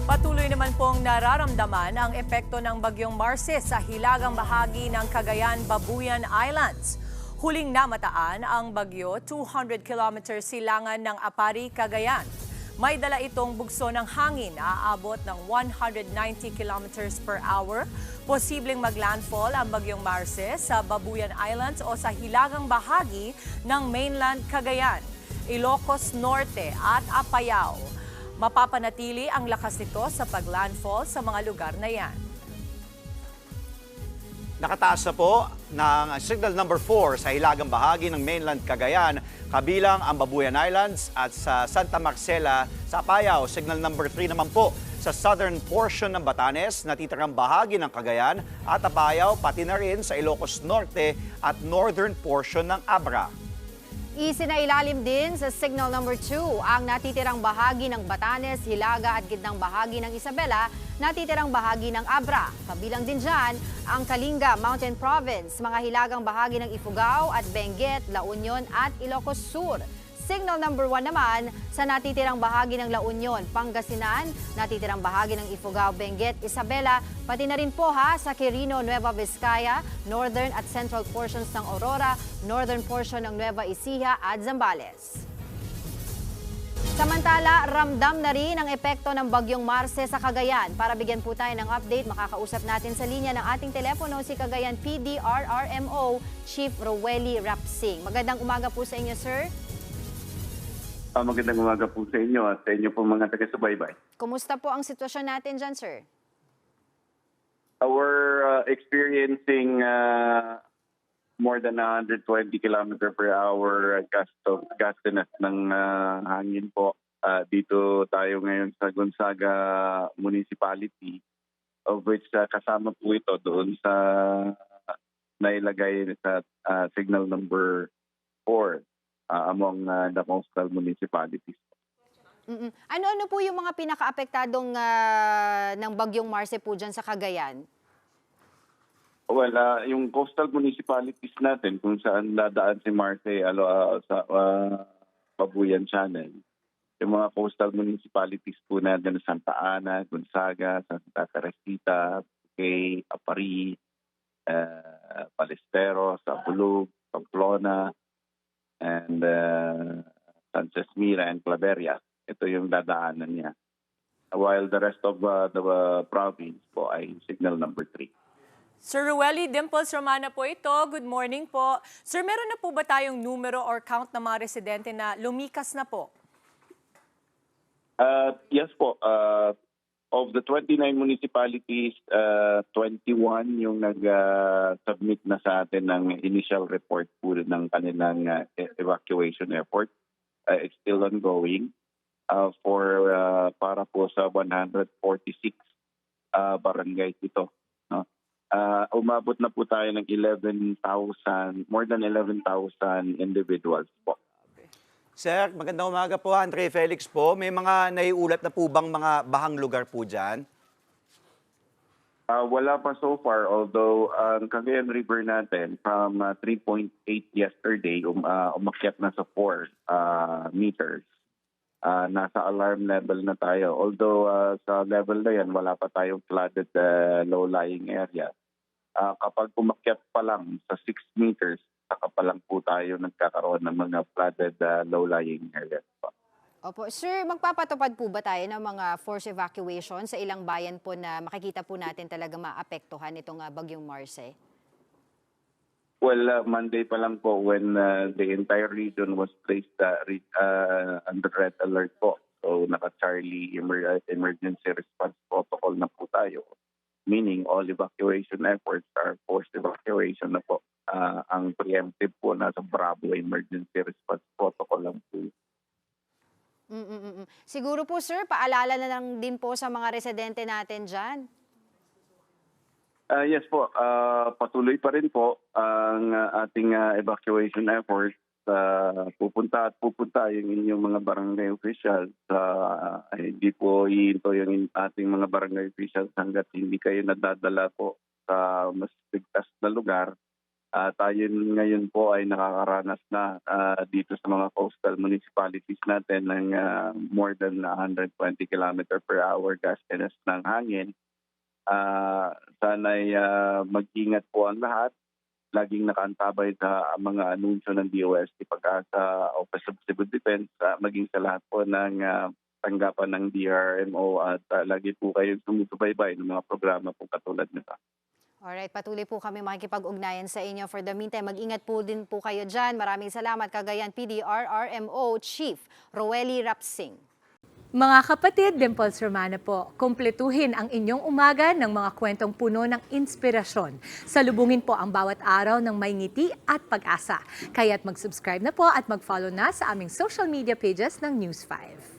Patuloy naman pong nararamdaman ang epekto ng bagyong Marces sa hilagang bahagi ng Cagayan, Babuyan Islands. Huling namataan ang bagyo 200 kilometers silangan ng Apari, Cagayan. May dala itong bugso ng hangin na aabot ng 190 kilometers per hour. Posibleng maglandfall ang bagyong Marces sa Babuyan Islands o sa hilagang bahagi ng mainland Cagayan, Ilocos Norte at Apayao. Mapapanatili ang lakas nito sa paglandfall sa mga lugar na yan. Nakataas na po ng signal number 4 sa hilagang bahagi ng mainland Cagayan, kabilang ang Babuyan Islands at sa Santa Marcela sa Apayao. Signal number 3 naman po sa southern portion ng Batanes, natitirang bahagi ng Cagayan at Apayao, pati na rin sa Ilocos Norte at northern portion ng Abra. Isinailalim din sa signal number 2 ang natitirang bahagi ng Batanes, Hilaga at gitnang bahagi ng Isabela, natitirang bahagi ng Abra. Kabilang din dyan ang Kalinga Mountain Province, mga hilagang bahagi ng Ifugao at Benguet, La Union at Ilocos Sur. Signal number 1 naman sa natitirang bahagi ng La Union, Pangasinan, natitirang bahagi ng Ifugao, Benguet, Isabela, pati na rin po sa Quirino, Nueva Vizcaya, northern at central portions ng Aurora, northern portion ng Nueva Ecija at Zambales. Samantala, ramdam na rin ang epekto ng bagyong Marces sa Cagayan. Para bigyan po tayo ng update, makakausap natin sa linya ng ating telepono si Cagayan PDRRMO Chief Rowelly Rapsing. Magandang umaga po sa inyo, sir. Magandang umaga po sa inyo at sa inyo po mga taga-subaybay. Kumusta po ang sitwasyon natin dyan, sir? We're experiencing more than 120 km per hour gustiness ng hangin po. Dito tayo ngayon sa Gonzaga Municipality, of which kasama po ito doon sa nailagay sa signal number 4. Among the coastal municipalities. Ano-ano po yung mga pinaka-apektadong ng bagyong Marce po dyan sa Cagayan? Well, yung coastal municipalities natin kung saan dadaan si Marce sa Babuyan Channel, yung mga coastal municipalities po natin sa Santa Ana, Gonzaga, Santa Teresita, Puquay, Apari, Palestero, Sabulog, Pamplona, and Sanchez Mira and Claveria. Ito yung dadaanan niya. While the rest of the province po ay signal number 3. Sir Rowelly, Dimples Romana po ito. Good morning po. Sir, meron na po ba tayong numero or count ng mga residente na lumikas na po? Yes po. Of the 29 municipalities, 21 yung nag-submit na sa atin ng initial report po ng kanilang evacuation effort. It's still ongoing para po sa 146 barangays ito. No? Umabot na po tayo ng more than 11,000 individuals po. Sir, magandang umaga po. Andre Felix po. May mga naiulat na po bang mga bahang lugar po dyan? Wala pa so far, although ang Cagayan River natin from 3.8 yesterday, umakyat na sa 4 meters. Nasa alarm level na tayo. Although sa level na yan, wala pa tayong flooded low-lying area. Kapag umakyat pa lang sa 6 meters, saka pa lang po tayo nagkakaroon ng mga flooded low-lying areas. Opo. Sir, magpapatupad po ba tayo ng mga forced evacuation sa ilang bayan po na makikita po natin talaga maapektuhan itong bagyong Marce? Well, Monday pa lang po when the entire region was placed under red alert po. So naka-Charlie emergency response protocol na po tayo. Meaning all evacuation efforts are forced evacuation na po. Ang preemptive po nasa Bravo emergency response protocol lang po. Siguro po, sir, paalala na lang din po sa mga residente natin dyan. Yes po, patuloy pa rin po ang ating evacuation efforts. Pupunta yung inyong mga barangay officials. Hindi po iinto yung ating mga barangay officials hanggat hindi kayo nadadala po sa mas bigtas na lugar Tayo ngayon po ay nakakaranas na dito sa mga coastal municipalities natin ng more than 120 km per hour gustiness ng hangin. Sana'y mag-ingat po ang lahat. Laging nakaantabay sa mga anunsyo ng DOST Pag-asa Office of Civil Defense, maging sa lahat po ng tanggapan ng DRMO at lagi po kayong sumusubaybay ng mga programa po katulad nito. Alright, patuloy po kami makikipag-ugnayan sa inyo. For the meantime, mag-ingat po din po kayo dyan. Maraming salamat, Cagayan PD RRMO Chief Roeli Rapsing. Mga kapatid, Dimples Romana po, kumpletuhin ang inyong umaga ng mga kwentong puno ng inspirasyon. Salubungin po ang bawat araw ng may ngiti at pag-asa. Kaya't mag-subscribe na po at mag-follow na sa aming social media pages ng News 5.